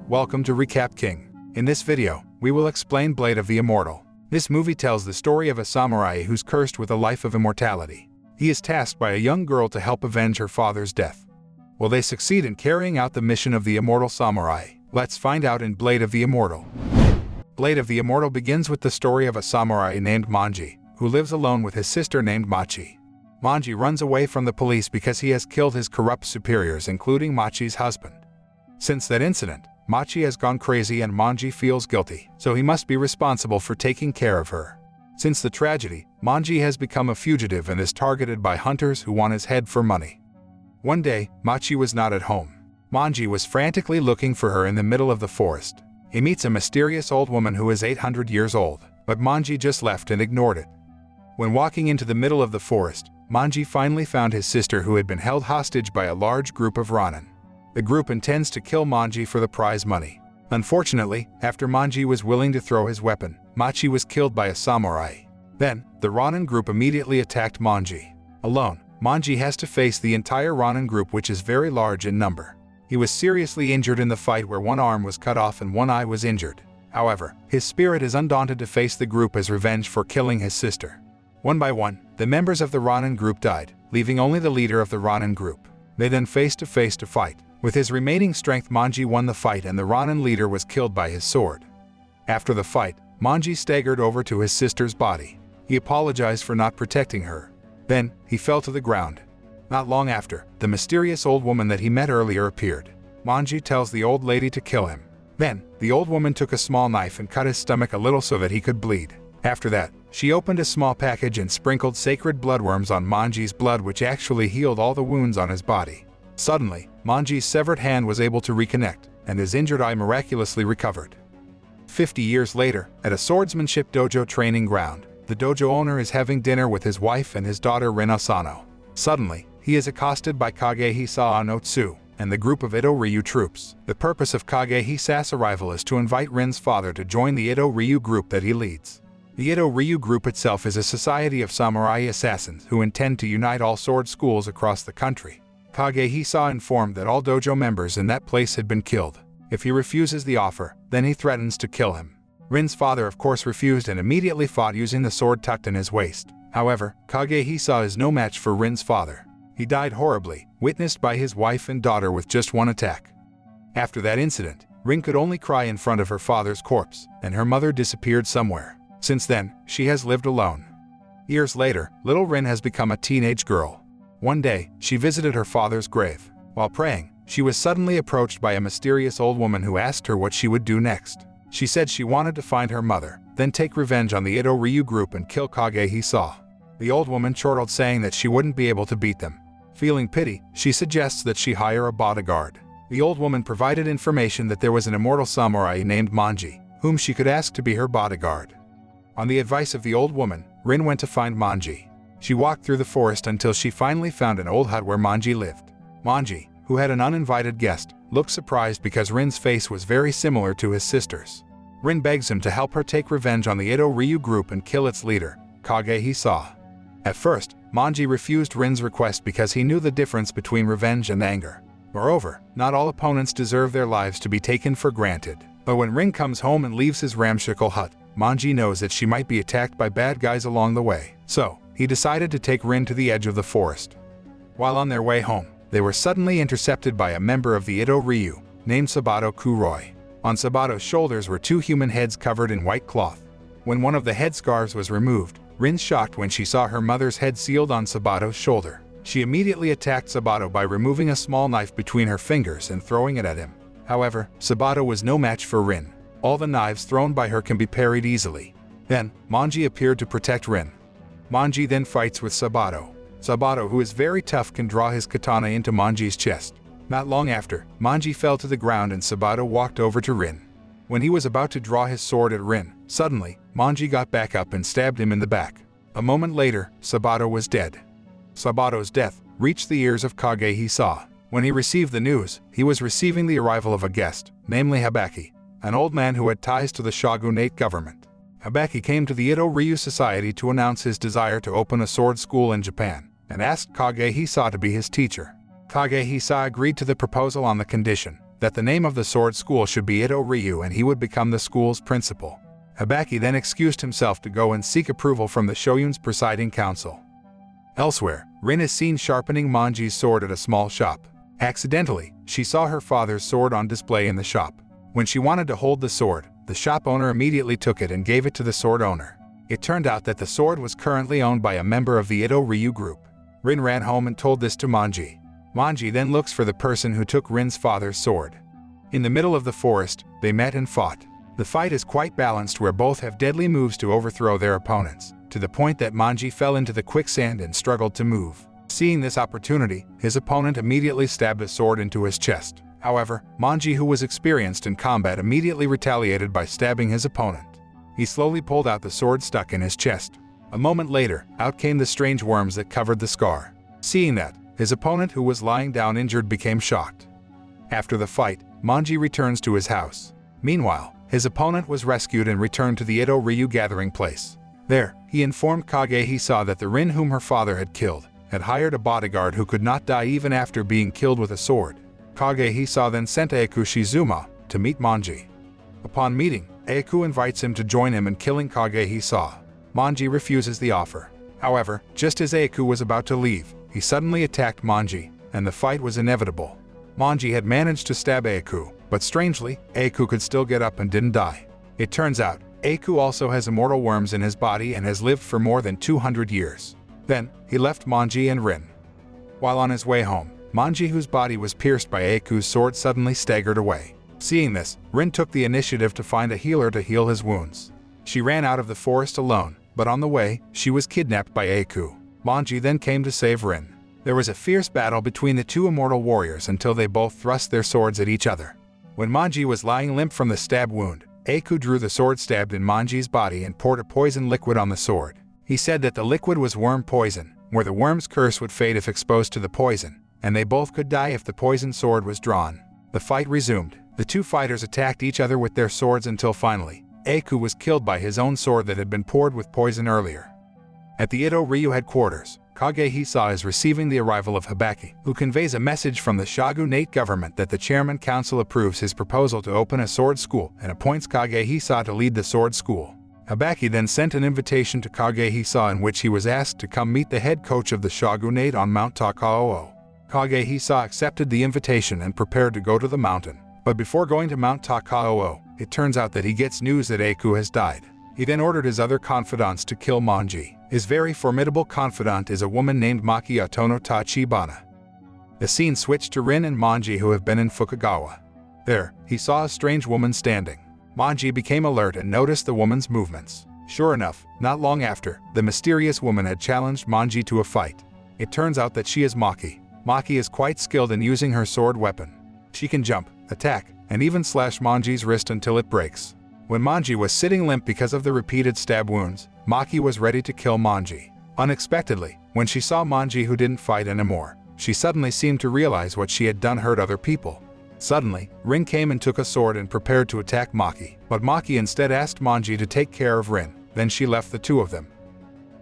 welcome to Recap King. In this video, we will explain Blade of the Immortal. This movie tells the story of a samurai who's cursed with a life of immortality. He is tasked by a young girl to help avenge her father's death. Will they succeed in carrying out the mission of the immortal samurai? Let's find out in Blade of the Immortal. Blade of the Immortal begins with the story of a samurai named Manji, who lives alone with his sister named Machi. Manji runs away from the police because he has killed his corrupt superiors, including Machi's husband. Since that incident, Machi has gone crazy and Manji feels guilty, so he must be responsible for taking care of her. Since the tragedy, Manji has become a fugitive and is targeted by hunters who want his head for money. One day, Machi was not at home. Manji was frantically looking for her in the middle of the forest. He meets a mysterious old woman who is 800 years old, but Manji just left and ignored it. When walking into the middle of the forest, Manji finally found his sister who had been held hostage by a large group of Ronin. The group intends to kill Manji for the prize money. Unfortunately, after Manji was willing to throw his weapon, Machi was killed by a samurai. Then, the Ronin group immediately attacked Manji. Alone, Manji has to face the entire Ronin group, which is very large in number. He was seriously injured in the fight where one arm was cut off and one eye was injured. However, his spirit is undaunted to face the group as revenge for killing his sister. One by one, the members of the Ronin group died, leaving only the leader of the Ronin group. They then face to fight. With his remaining strength, Manji won the fight and the Ronin leader was killed by his sword. After the fight, Manji staggered over to his sister's body. He apologized for not protecting her. Then, he fell to the ground. Not long after, the mysterious old woman that he met earlier appeared. Manji tells the old lady to kill him. Then, the old woman took a small knife and cut his stomach a little so that he could bleed. After that, she opened a small package and sprinkled sacred bloodworms on Manji's blood, which actually healed all the wounds on his body. Suddenly, Manji's severed hand was able to reconnect, and his injured eye miraculously recovered. 50 years later, at a swordsmanship dojo training ground, the dojo owner is having dinner with his wife and his daughter Rin Asano. Suddenly, he is accosted by Kage-Hisa Anotsu and the group of Edo Ryu troops. The purpose of Kage-Hisa's arrival is to invite Rin's father to join the Edo Ryu group that he leads. The Edo Ryu group itself is a society of samurai assassins who intend to unite all sword schools across the country. Kage-Hisa informed that all dojo members in that place had been killed. If he refuses the offer, then he threatens to kill him. Rin's father of course refused and immediately fought using the sword tucked in his waist. However, Kage-Hisa is no match for Rin's father. He died horribly, witnessed by his wife and daughter with just one attack. After that incident, Rin could only cry in front of her father's corpse, and her mother disappeared somewhere. Since then, she has lived alone. Years later, little Rin has become a teenage girl. One day, she visited her father's grave. While praying, she was suddenly approached by a mysterious old woman who asked her what she would do next. She said she wanted to find her mother, then take revenge on the Edo Ryu group and kill Kage-Hisa. The old woman chortled, saying that she wouldn't be able to beat them. Feeling pity, she suggests that she hire a bodyguard. The old woman provided information that there was an immortal samurai named Manji, whom she could ask to be her bodyguard. On the advice of the old woman, Rin went to find Manji. She walked through the forest until she finally found an old hut where Manji lived. Manji, who had an uninvited guest, looked surprised because Rin's face was very similar to his sister's. Rin begs him to help her take revenge on the Edo Ryu group and kill its leader, Kage-Hisa. At first, Manji refused Rin's request because he knew the difference between revenge and anger. Moreover, not all opponents deserve their lives to be taken for granted. But when Rin comes home and leaves his ramshackle hut, Manji knows that she might be attacked by bad guys along the way. So, he decided to take Rin to the edge of the forest. While on their way home, they were suddenly intercepted by a member of the Edo Ryu, named Sabato Kuroi. On Sabato's shoulders were two human heads covered in white cloth. When one of the headscarves was removed, Rin shocked when she saw her mother's head sealed on Sabato's shoulder. She immediately attacked Sabato by removing a small knife between her fingers and throwing it at him. However, Sabato was no match for Rin. All the knives thrown by her can be parried easily. Then, Manji appeared to protect Rin. Manji then fights with Sabato. Sabato, who is very tough, can draw his katana into Manji's chest. Not long after, Manji fell to the ground and Sabato walked over to Rin. When he was about to draw his sword at Rin, suddenly, Manji got back up and stabbed him in the back. A moment later, Sabato was dead. Sabato's death reached the ears of Kage-Hisa. When he received the news, he was receiving the arrival of a guest, namely Hibaki, an old man who had ties to the shogunate government. Hibaki came to the Edo Ryu Society to announce his desire to open a sword school in Japan, and asked Kage-Hisa to be his teacher. Kage-Hisa agreed to the proposal on the condition that the name of the sword school should be Ito Ryu and he would become the school's principal. Hibaki then excused himself to go and seek approval from the Shoyun's presiding council. Elsewhere, Rin is seen sharpening Manji's sword at a small shop. Accidentally, she saw her father's sword on display in the shop. When she wanted to hold the sword, the shop owner immediately took it and gave it to the sword owner. It turned out that the sword was currently owned by a member of the Ito Ryu group. Rin ran home and told this to Manji. Manji then looks for the person who took Rin's father's sword. In the middle of the forest, they met and fought. The fight is quite balanced where both have deadly moves to overthrow their opponents, to the point that Manji fell into the quicksand and struggled to move. Seeing this opportunity, his opponent immediately stabbed a sword into his chest. However, Manji, who was experienced in combat, immediately retaliated by stabbing his opponent. He slowly pulled out the sword stuck in his chest. A moment later, out came the strange worms that covered the scar. Seeing that, his opponent, who was lying down injured, became shocked. After the fight, Manji returns to his house. Meanwhile, his opponent was rescued and returned to the Ito Ryu gathering place. There, he informed Kage-hisa that the Rin whom her father had killed had hired a bodyguard who could not die even after being killed with a sword. Kage-hisa then sent Eiku Shizuma to meet Manji. Upon meeting, Eiku invites him to join him in killing Kage-hisa. Manji refuses the offer. However, just as Eiku was about to leave, he suddenly attacked Manji, and the fight was inevitable. Manji had managed to stab Eiku, but strangely, Eiku could still get up and didn't die. It turns out, Eiku also has immortal worms in his body and has lived for more than 200 years. Then, he left Manji and Rin. While on his way home, Manji, whose body was pierced by Eiku's sword, suddenly staggered away. Seeing this, Rin took the initiative to find a healer to heal his wounds. She ran out of the forest alone, but on the way, she was kidnapped by Eiku. Manji then came to save Rin. There was a fierce battle between the two immortal warriors until they both thrust their swords at each other. When Manji was lying limp from the stab wound, Eiku drew the sword stabbed in Manji's body and poured a poison liquid on the sword. He said that the liquid was worm poison, where the worm's curse would fade if exposed to the poison, and they both could die if the poisoned sword was drawn. The fight resumed. The two fighters attacked each other with their swords until finally, Eiku was killed by his own sword that had been poured with poison earlier. At the Ito Ryu headquarters, Kage-hisa is receiving the arrival of Hibaki, who conveys a message from the shogunate government that the chairman council approves his proposal to open a sword school and appoints Kage-hisa to lead the sword school. Hibaki then sent an invitation to Kage-hisa in which he was asked to come meet the head coach of the shogunate on Mount Takao. Kage-hisa accepted the invitation and prepared to go to the mountain. But before going to Mount Takao, it turns out that he gets news that Eiku has died. He then ordered his other confidants to kill Manji. His very formidable confidant is a woman named Maki Atono Tachibana. The scene switched to Rin and Manji, who have been in Fukagawa. There, he saw a strange woman standing. Manji became alert and noticed the woman's movements. Sure enough, not long after, the mysterious woman had challenged Manji to a fight. It turns out that she is Maki. Maki is quite skilled in using her sword weapon. She can jump, attack, and even slash Manji's wrist until it breaks. When Manji was sitting limp because of the repeated stab wounds, Maki was ready to kill Manji. Unexpectedly, when she saw Manji, who didn't fight anymore, she suddenly seemed to realize what she had done hurt other people. Suddenly, Rin came and took a sword and prepared to attack Maki, but Maki instead asked Manji to take care of Rin. Then she left the two of them.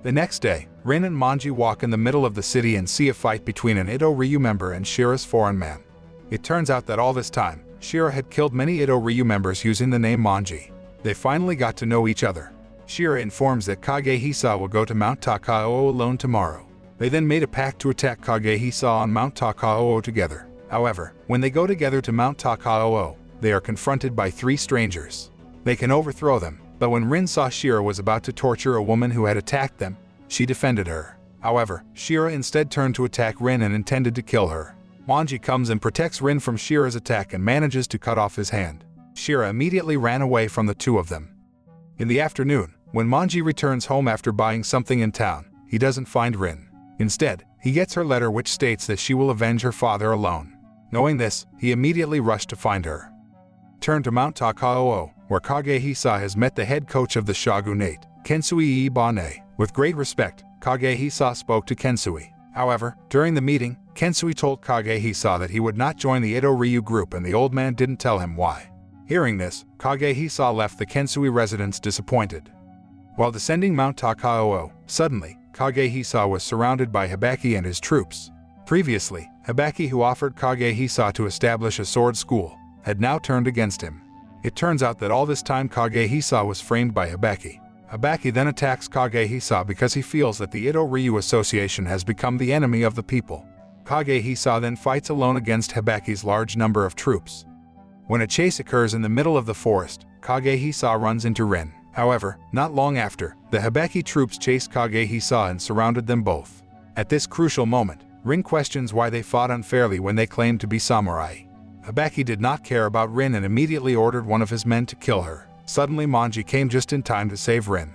The next day, Rin and Manji walk in the middle of the city and see a fight between an Ito Ryu member and Shira's foreign man. It turns out that all this time, Shira had killed many Ito Ryu members using the name Manji. They finally got to know each other. Shira informs that Kage-hisa will go to Mount Takao alone tomorrow. They then made a pact to attack Kage-hisa on Mount Takao together. However, when they go together to Mount Takao, they are confronted by three strangers. They can overthrow them, but when Rin saw Shira was about to torture a woman who had attacked them, she defended her. However, Shira instead turned to attack Rin and intended to kill her. Manji comes and protects Rin from Shira's attack and manages to cut off his hand. Shira immediately ran away from the two of them. In the afternoon, when Manji returns home after buying something in town, he doesn't find Rin. Instead, he gets her letter which states that she will avenge her father alone. Knowing this, he immediately rushed to find her. Turn to Mount Takao, where Kage-hisa has met the head coach of the shogunate, Kensui Ibane. With great respect, Kage-hisa spoke to Kensui. However, during the meeting, Kensui told Kage-hisa that he would not join the Ito Ryu group, and the old man didn't tell him why. Hearing this, Kage-hisa left the Kensui residence disappointed. While descending Mount Takao, suddenly, Kage-hisa was surrounded by Hibaki and his troops. Previously, Hibaki, who offered Kage-hisa to establish a sword school, had now turned against him. It turns out that all this time Kage-hisa was framed by Hibaki. Hibaki then attacks Kage-hisa because he feels that the Ito-Ryu Association has become the enemy of the people. Kage-hisa then fights alone against Hibaki's large number of troops. When a chase occurs in the middle of the forest, Kage-hisa runs into Rin. However, not long after, the Hibaki troops chased Kage-hisa and surrounded them both. At this crucial moment, Rin questions why they fought unfairly when they claimed to be samurai. Hibaki did not care about Rin and immediately ordered one of his men to kill her. Suddenly Manji came just in time to save Rin.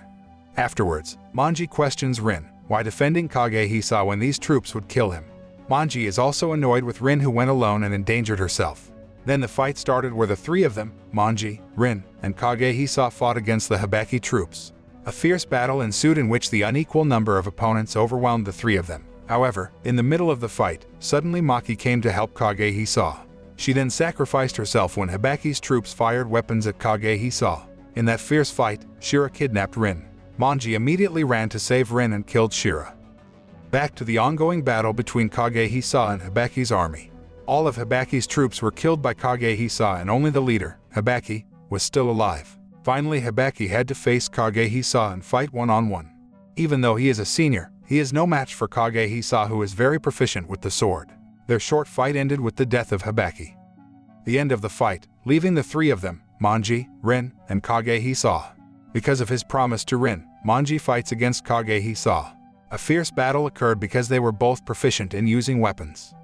Afterwards, Manji questions Rin why defending Kage-hisa when these troops would kill him. Manji is also annoyed with Rin, who went alone and endangered herself. Then the fight started where the three of them, Manji, Rin, and Kage-hisa, fought against the Hibaki troops. A fierce battle ensued in which the unequal number of opponents overwhelmed the three of them. However, in the middle of the fight, suddenly Maki came to help Kage-hisa. She then sacrificed herself when Hibaki's troops fired weapons at Kage-hisa. In that fierce fight, Shira kidnapped Rin. Manji immediately ran to save Rin and killed Shira. Back to the ongoing battle between Kage-hisa and Hibaki's army. All of Hibaki's troops were killed by Kage-hisa and only the leader, Hibaki, was still alive. Finally, Hibaki had to face Kage-hisa and fight one-on-one. Even though he is a senior, he is no match for Kage-hisa, who is very proficient with the sword. Their short fight ended with the death of Hibaki. The end of the fight, leaving the three of them, Manji, Rin, and Kage-hisa. Because of his promise to Rin, Manji fights against Kage-hisa. A fierce battle occurred because they were both proficient in using weapons.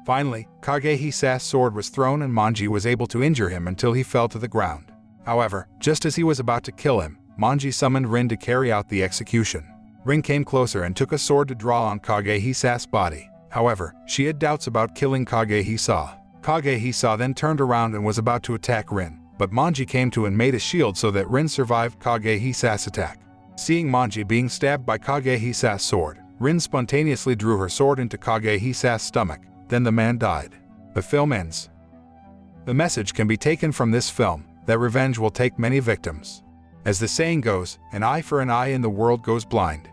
Finally, Kage-hisa's sword was thrown and Manji was able to injure him until he fell to the ground. However, just as he was about to kill him, Manji summoned Rin to carry out the execution. Rin came closer and took a sword to draw on Kage-hisa's body. However, she had doubts about killing Kage-hisa. Kage-hisa then turned around and was about to attack Rin, but Manji came to and made a shield so that Rin survived Kage-hisa's attack. Seeing Manji being stabbed by Kage-hisa's sword, Rin spontaneously drew her sword into Kage-hisa's stomach. Then the man died. The film ends. The message can be taken from this film that revenge will take many victims. As the saying goes, an eye for an eye and the world goes blind.